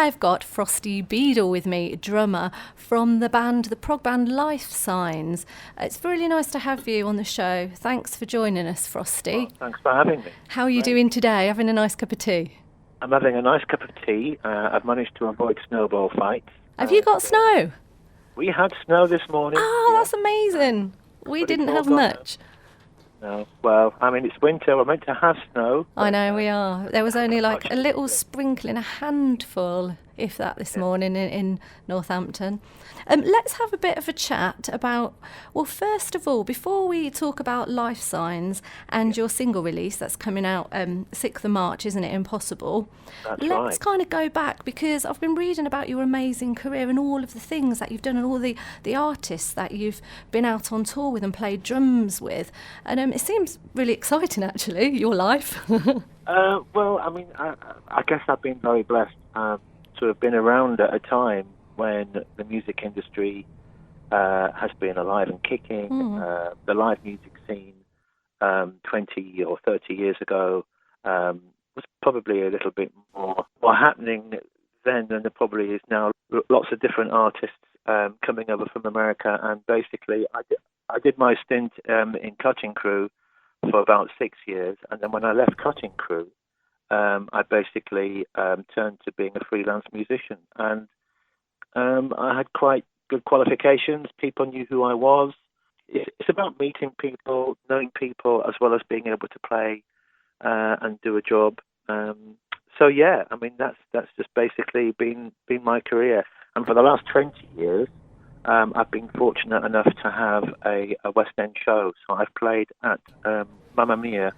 I've got Frosty Beedle with me, drummer from the prog band Lifesigns. It's really nice to have you on the show. Thanks for joining us, Frosty. Well, thanks for having me. How are you doing today? Having a nice cup of tea? I'm having a nice cup of tea. I've managed to avoid snowball fights. Have you got snow? We had snow this morning. Oh, that's amazing. We didn't have much. No, well, I mean, it's winter. We're meant to have snow. I know we are. There was only like a little sprinkling, a handful, if that, this morning in Northampton. Let's have a bit of a chat about, well, first of all, before we talk about Lifesigns and your single release that's coming out 6th of March, isn't it, Impossible? Let's kind of go back, because I've been reading about your amazing career and all of the things that you've done and all the artists that you've been out on tour with and played drums with. And it seems really exciting, actually, your life. Well, I mean, I guess I've been very blessed to have been around at a time when the music industry has been alive and kicking. The live music scene 20 or 30 years ago was probably a little bit more happening then than there probably is now. Lots of different artists coming over from America, and basically I did my stint in Cutting Crew for about 6 years, and then when I left Cutting Crew, I basically turned to being a freelance musician, and I had quite good qualifications. People knew who I was. It's about meeting people, knowing people, as well as being able to play and do a job. So yeah, I mean that's just basically been my career. And for the last 20 years, I've been fortunate enough to have a West End show. So I've played at Mamma Mia.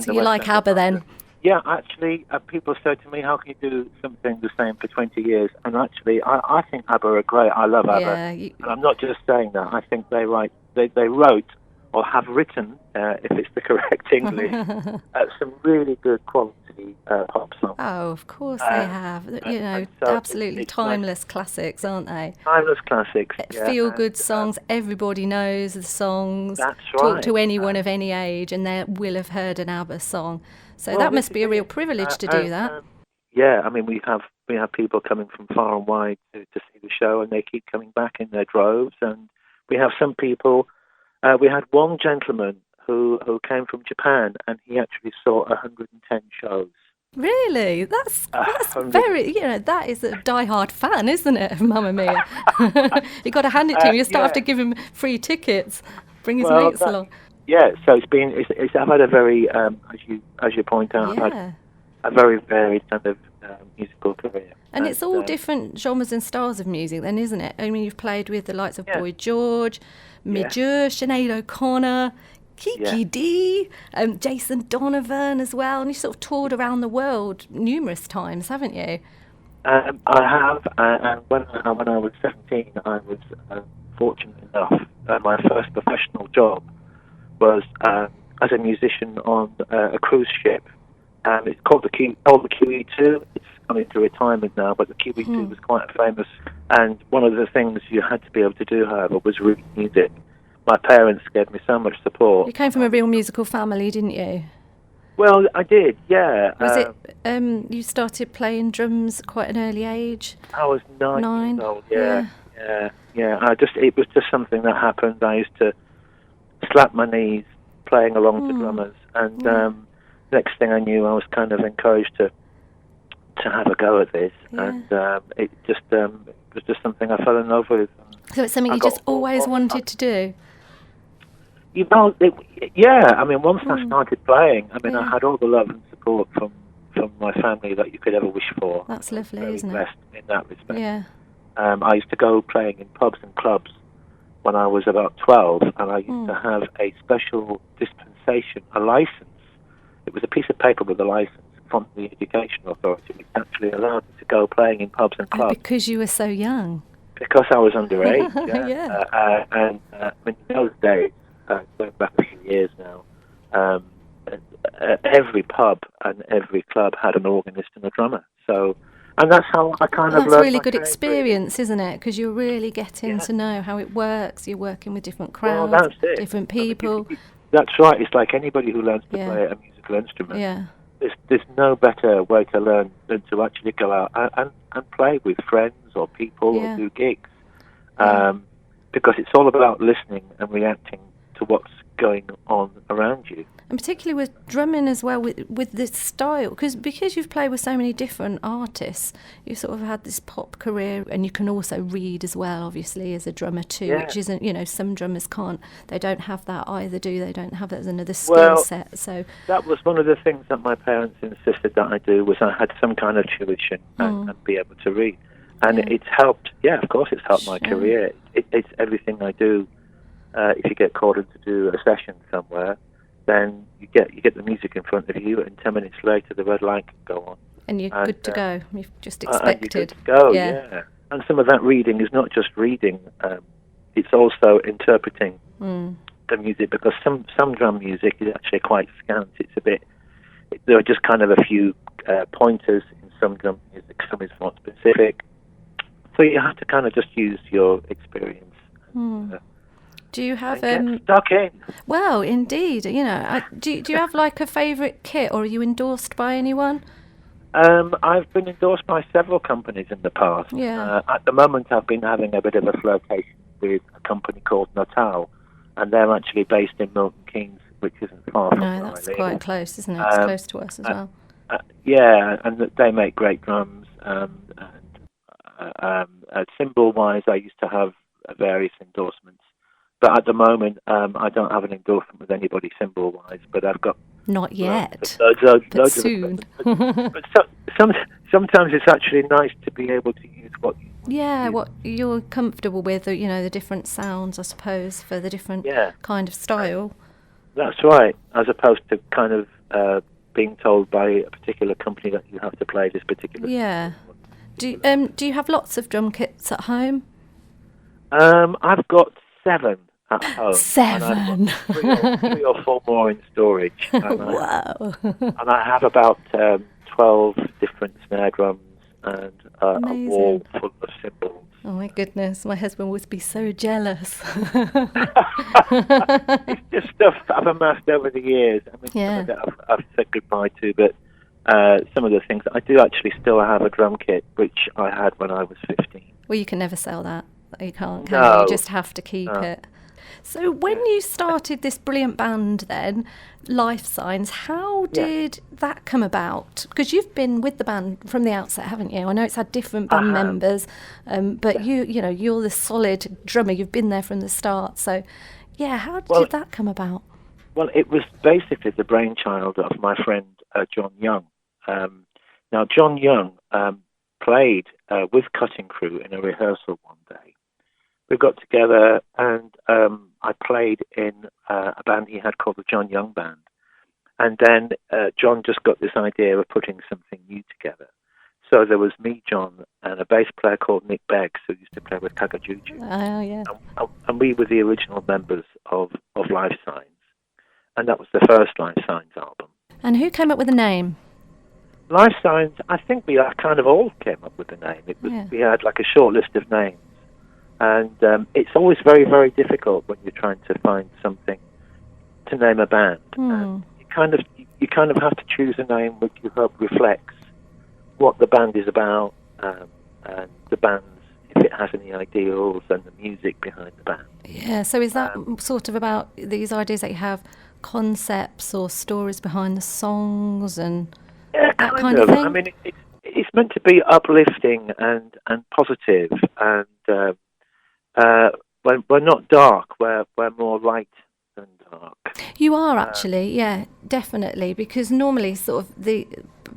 So you like ABBA then? Yeah, actually, people say to me, how can you do something the same for 20 years? And actually, I think ABBA are great. I love ABBA. Yeah, and I'm not just saying that. I think they wrote or have written, if it's the correct English, some really good quality pop songs. Oh, of course they have. So absolutely timeless classics, aren't they? Timeless classics. Feel-good songs. Everybody knows the songs. That's right. Talk to anyone of any age and they will have heard an ABBA song. So that must be a real privilege to do that. Yeah, I mean, we have people coming from far and wide to see the show, and they keep coming back in their droves. And we have some people. We had one gentleman who came from Japan, and he actually saw 110 shows. Really? That's very, that is a die-hard fan, isn't it, of Mamma Mia? You've got to hand it to him. You still have to give him free tickets, bring his mates along. Yeah, so I've had a very, as you point out, I've had a very varied kind of musical career. And it's all different genres and styles of music then, isn't it? I mean, you've played with the likes of Boy George, Midge, Sinead O'Connor, Kiki D, Jason Donovan as well, and you sort of toured around the world numerous times, haven't you? I have, and when I was 17, I was fortunate enough. My first professional job was as a musician on a cruise ship. It's called the QE2. It's gone into retirement now, but the QE2 was quite famous. And one of the things you had to be able to do, however, was read music. My parents gave me so much support. You came from a real musical family, didn't you? Well, I did, yeah. Was it you started playing drums at quite an early age? I was 9 years old, yeah. It was just something that happened. I used to slap my knees playing along to drummers, and next thing I knew, I was kind of encouraged to have a go at this, and it was just something I fell in love with. So it's something you just always wanted to do? I mean, once I started playing, I mean, I had all the love and support from my family that you could ever wish for. That's lovely, isn't it? Blessed in that respect. Yeah. I used to go playing in pubs and clubs when I was about 12, and I used to have a special dispensation, a license. It was a piece of paper with a license from the Education Authority, which actually allowed me to go playing in pubs and clubs. Because you were so young. Because I was underage, and in those days, going back a few years now, every pub and every club had an organist and a drummer. So, and that's how I kind of learned. That's a really good experience, isn't it? Because you're really getting to know how it works. You're working with different crowds, different people. That's right. It's like anybody who learns to play a musical instrument. Yeah. there's no better way to learn than to actually go out and play with friends or people or do gigs, because it's all about listening and reacting to what's going on around you. And particularly with drumming as well, with this style, because you've played with so many different artists, you've sort of had this pop career, and you can also read as well, obviously, as a drummer too, which isn't, some drummers can't, they don't have that either, do they? Don't have that as another skill set. So that was one of the things that my parents insisted that I do, was I had some kind of tuition and be able to read. And it's helped, of course it's helped my career. It's everything I do. If you get called in to do a session somewhere, then you get the music in front of you, and 10 minutes later the red light can go on. And you're good to go. You've just expected. You're good to go, yeah. And some of that reading is not just reading, it's also interpreting the music, because some drum music is actually quite scant. It's a bit, there are just kind of a few pointers in some drum music, some is more specific. So you have to kind of just use your experience. Do you have stuck in? Well, indeed. Do you have like a favourite kit, or are you endorsed by anyone? I've been endorsed by several companies in the past. Yeah. At the moment, I've been having a bit of a flirtation with a company called Natal, and they're actually based in Milton Keynes, which isn't far from where I live. No, that's quite close, isn't it? It's close to us as well. And they make great drums. Cymbal-wise, I used to have various endorsements. But at the moment, I don't have an endorsement with anybody cymbal-wise, but I've got... Not yet, loads soon. But sometimes it's actually nice to be able to use what you want to use. What you're comfortable with, the different sounds, I suppose, for the different kind of style. That's right, as opposed to kind of being told by a particular company that you have to play this particular song. Do you have lots of drum kits at home? I've got 7 at home. 7? And 3 or 4 more in storage. And wow. And I have about 12 different snare drums and a wall full of cymbals. Oh my goodness, my husband would be so jealous. It's just stuff I've amassed over the years. I mean, some of that I've said goodbye to, but some of the things, I do actually still have a drum kit, which I had when I was 15. Well, you can never sell that. You can't, can you? You just have to keep it. So when you started this brilliant band then, Lifesigns, how did that come about? Because you've been with the band from the outset, haven't you? I know it's had different band members, but you're the solid drummer. You've been there from the start. So, how did that come about? Well, it was basically the brainchild of my friend John Young. Now, John Young played with Cutting Crew in a rehearsal one day. We got together and I played in a band he had called the John Young Band. And then John just got this idea of putting something new together. So there was me, John, and a bass player called Nick Beggs, who used to play with Kagajuju. Oh, yeah. And we were the original members of Lifesigns. And that was the first Lifesigns album. And who came up with the name? Lifesigns, I think we kind of all came up with the name. It was we had like a short list of names. And it's always very, very difficult when you're trying to find something to name a band. You kind of have to choose a name which you hope reflects what the band is about, and the band's, if it has any ideals, and the music behind the band. Yeah, so is that sort of about these ideas that you have, concepts or stories behind the songs and that kind of thing? I mean, it's meant to be uplifting and positive, and we're not dark, we're more light than dark. You are actually, definitely, because normally sort of the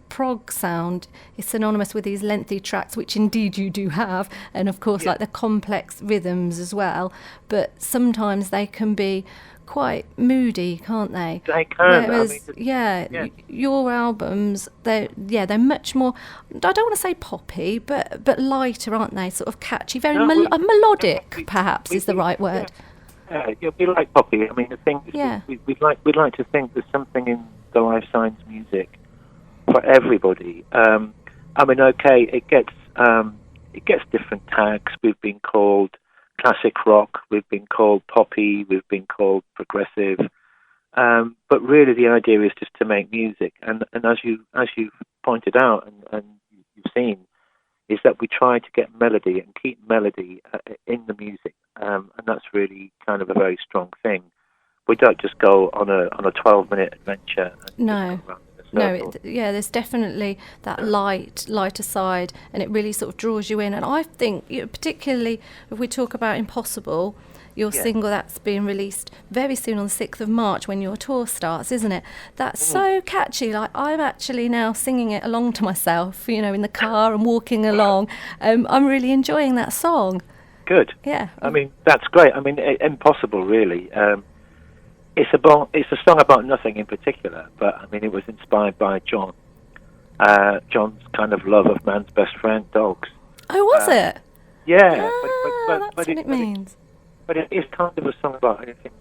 prog sound is synonymous with these lengthy tracks, which indeed you do have, and of course like the complex rhythms as well, but sometimes they can be quite moody, can't they? They can. Whereas, your albums, they're much more, I don't want to say poppy, but lighter, aren't they? Sort of catchy, very melodic, perhaps is the right word. Yeah, we like poppy. I mean, the thing is, we'd like to think there's something in the Lifesigns music for everybody. I mean, okay, it gets different tags. We've been called classic rock, we've been called poppy, we've been called progressive. But really, the idea is just to make music, and as you've pointed out and you've seen, is that we try to get melody and keep melody in the music, and that's really kind of a very strong thing. We don't just go on a 12-minute adventure. And No. No, there's definitely that lighter side, and it really sort of draws you in. And I think, particularly if we talk about Impossible, your single that's being released very soon on the 6th of March when your tour starts, isn't it? That's so catchy. Like, I'm actually now singing it along to myself, in the car and walking along. I'm really enjoying that song. Good. Yeah. I mean, that's great. I mean, Impossible, really. It's a song about nothing in particular, but I mean, it was inspired by John's kind of love of man's best friend, dogs. Oh, was it? Yeah. That's what it means. But it is kind of a song about anything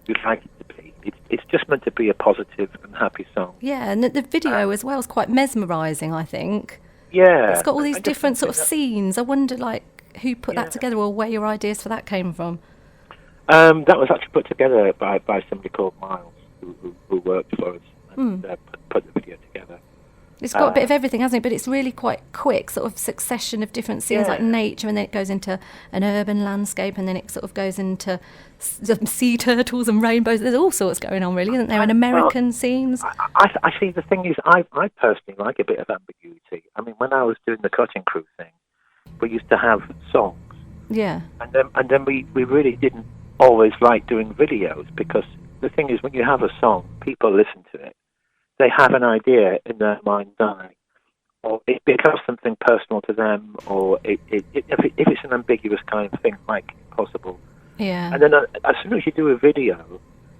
you'd like it to be. It's just meant to be a positive and happy song. Yeah, and the video as well is quite mesmerising, I think. Yeah. It's got all these different sort of scenes. I wonder, who put that together, or where your ideas for that came from. That was actually put together by somebody called Miles, who worked for us and put the video together. It's got a bit of everything, hasn't it? But it's really quite quick, sort of succession of different scenes, like nature, and then it goes into an urban landscape, and then it sort of goes into sea turtles and rainbows. There's all sorts going on, really, isn't there? And American scenes. I see. The thing is, I personally like a bit of ambiguity. I mean, when I was doing the Cutting Crew thing, we used to have songs. Yeah. And then we really didn't always like doing videos, because the thing is, when you have a song, people listen to it. They have an idea in their mind, or it becomes something personal to them, or if it's an ambiguous kind of thing like Impossible. Yeah. And then as soon as you do a video,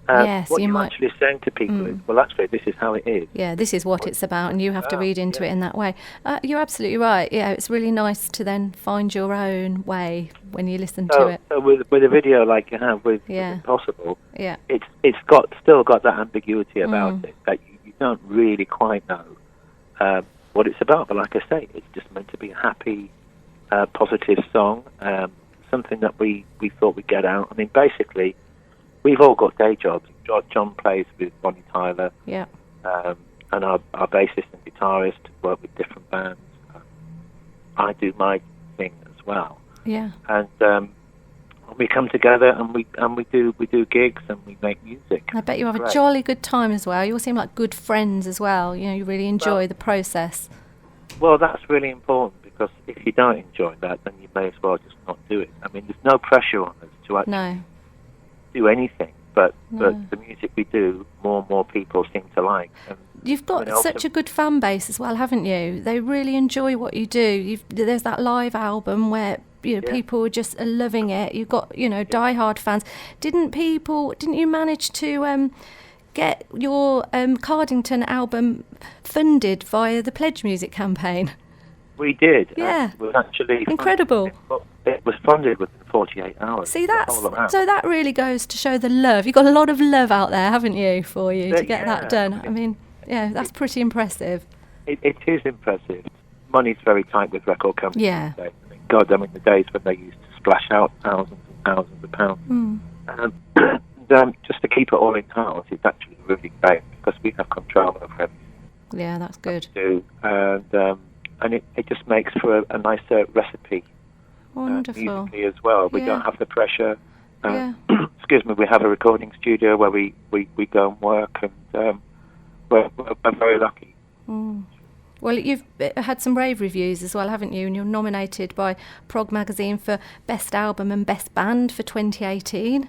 what you're might actually saying to people is, well, actually, this is how it is. Yeah, this is what it's about, and you have to read into it in that way. You're absolutely right. Yeah, it's really nice to then find your own way when you listen to it. So with a video like you have with Impossible, it's still got that ambiguity about it, that you don't really quite know what it's about. But like I say, it's just meant to be a happy, positive song, something that we thought we'd get out. I mean, basically, we've all got day jobs. John plays with Bonnie Tyler, and our bassist and guitarist work with different bands. I do my thing as well. Yeah. And we come together and we do gigs and we make music. I bet you have a jolly good time as well. You all seem like good friends as well. You really enjoy the process. Well, that's really important, because if you don't enjoy that, then you may as well just not do it. I mean, there's no pressure on us to actually do anything, but the music we do, more and more people seem to like. And you've got such a good fan base as well, haven't you? They really enjoy what you do. There's that live album where people are just loving it. You've got diehard fans. Didn't you manage to get your Cardington album funded via the Pledge Music campaign? We did. Yeah. It was actually incredible. It was funded within 48 hours. See, so that really goes to show the love. You've got a lot of love out there, haven't you, to get that done? I mean, that's pretty impressive. It is impressive. Money's very tight with record companies. Yeah. I mean, God, the days when they used to splash out thousands and thousands of pounds. Just to keep it all in-house is actually really great, because we have control over everything. Yeah, that's good. And it just makes for a nicer recipe. Wonderful. Musically as well. We don't have the pressure. Excuse me, we have a recording studio where we go and work, and we're very lucky. Well, you've had some rave reviews as well, haven't you? And you're nominated by Prog magazine for Best Album and Best Band for 2018.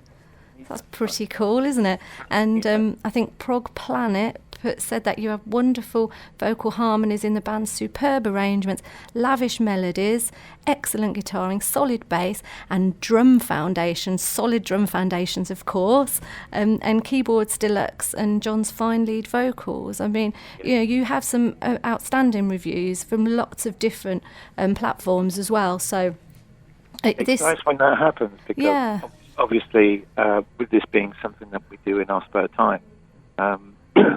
That's pretty cool, isn't it? And I think Prog Planet said that you have wonderful vocal harmonies in the band's superb arrangements, lavish melodies, excellent guitaring, solid bass, and solid drum foundations, of course, and keyboards deluxe, and John's fine lead vocals. I mean, you have some outstanding reviews from lots of different platforms as well. So it's nice when that happens, because obviously, with this being something that we do in our spare time,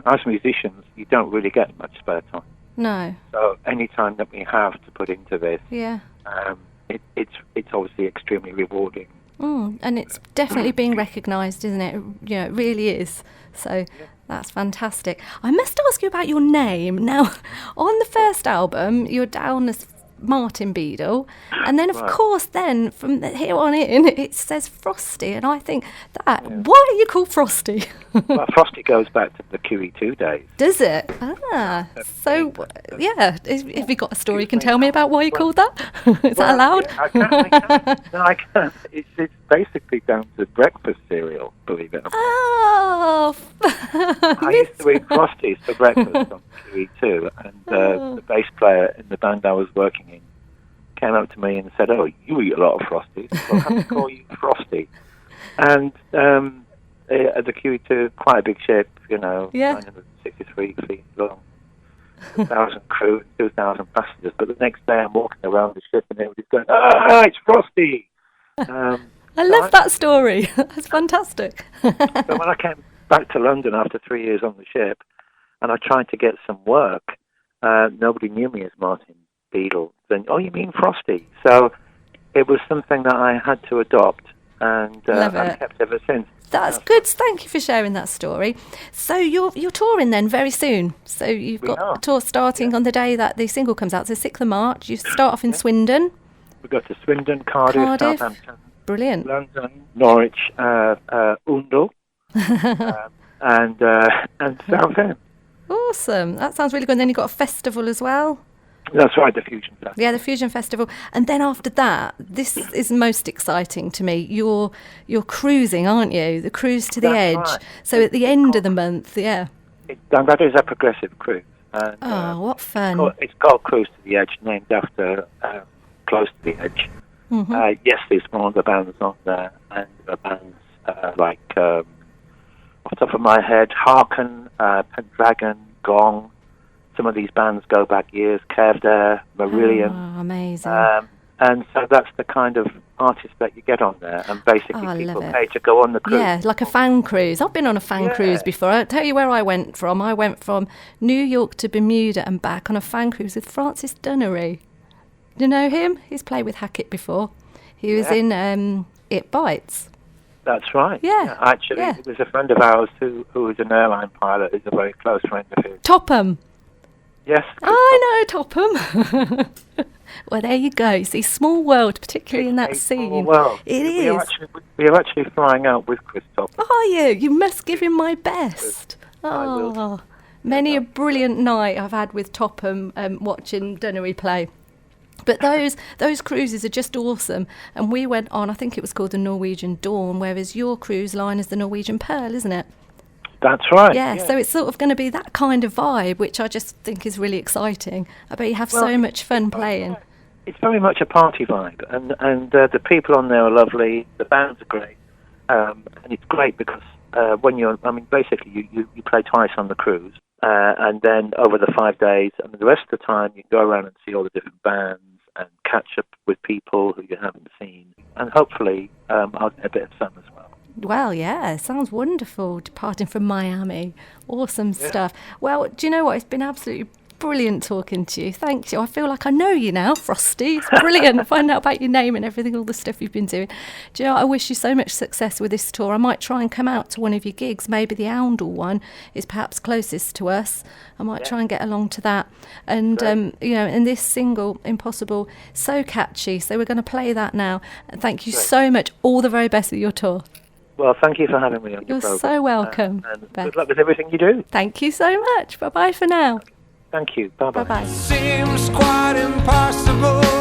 as musicians, you don't really get much spare time. No. So any time that we have to put into this, it's obviously extremely rewarding. And it's definitely being recognised, isn't it? You know, it really is. So that's fantastic. I must ask you about your name. Now, on the first album, you're down as Martin Beedle, and then of course then from here on in it says Frosty, and I think that why are you called Frosty? Well, Frosty goes back to the QE2 days. Does it? So yeah, if you got a story you can tell me about why you called that? Is that allowed? Yeah, I can. It's basically down to breakfast cereal, believe it or not. Oh, I used to eat Frosties for breakfast on QE2, and the bass player in the band I was working in came up to me and said, "Oh, you eat a lot of Frosties. I'll have to call you Frosty." And the QE2, quite a big ship, 963 feet long, 1,000 crew, 2,000 passengers. But the next day I'm walking around the ship and everybody's going, "Ah, it's Frosty!" I love that story. That's fantastic. So when I came back to London after 3 years on the ship, and I tried to get some work, nobody knew me as Martin Beedle. Then, "Oh, you mean Frosty?" So it was something that I had to adopt, and I've kept ever since. That's good. Thank you for sharing that story. So you're touring then very soon. So you've got a tour starting on the day that the single comes out. So 6th of March. You start off in Swindon. We go to Swindon, Cardiff, Southampton, brilliant, London, Norwich, Oundle, and Southend. Awesome. That sounds really good. And then you've got a festival as well. That's right, the Fusion Festival. Yeah, the Fusion Festival. And then after that, this is most exciting to me. You're cruising, aren't you? The Cruise to the Edge. Right. So at the end of the month, that is a progressive cruise. And, what fun. It's called Cruise to the Edge, named after Close to the Edge. Mm-hmm. Yes, there's one of the bands on there, and the bands like, off the top of my head, Harken, Pendragon, Gong. Some of these bands go back years, Curved Air, Marillion. Oh, amazing. And so that's the kind of artist that you get on there. And basically people pay to go on the cruise. Yeah, like a fan cruise. I've been on a fan cruise before. I'll tell you where I went from. I went from New York to Bermuda and back on a fan cruise with Francis Dunnery. Do you know him? He's played with Hackett before. He was in It Bites. That's right. Yeah. Actually, there's a friend of ours who was an airline pilot, who's a very close friend of his. Topham. Yes. I know Topham. Well, there you go. See, small world, particularly in that scene. Small world. It is. We are actually flying out with Chris Topham. Are you? You must give him my best. I will. Many a brilliant night I've had with Topham watching Dunnery play. But those cruises are just awesome. And we went on, I think it was called the Norwegian Dawn, whereas your cruise line is the Norwegian Pearl, isn't it? That's right. Yeah, so it's sort of going to be that kind of vibe, which I just think is really exciting. I bet you have so much fun playing. It's very much a party vibe, and the people on there are lovely. The bands are great, and it's great because basically you play twice on the cruise, and then over the 5 days, the rest of the time you go around and see all the different bands and catch up with people who you haven't seen, and hopefully I'll get a bit of sun as well. Well, yeah, sounds wonderful, departing from Miami. Awesome stuff. Well, do you know what? It's been absolutely brilliant talking to you. Thank you. I feel like I know you now, Frosty. It's brilliant. Find out about your name and everything, all the stuff you've been doing. Do you know, I wish you so much success with this tour. I might try and come out to one of your gigs. Maybe the Oundle one is perhaps closest to us. I might try and get along to that. And, and this single, Impossible, so catchy. So we're going to play that now. Thank you so much. All the very best with your tour. Well, thank you for having me on your program. You're so welcome. And good luck with everything you do. Thank you so much. Bye-bye for now. Thank you. Bye-bye. Bye-bye. Seems quite impossible.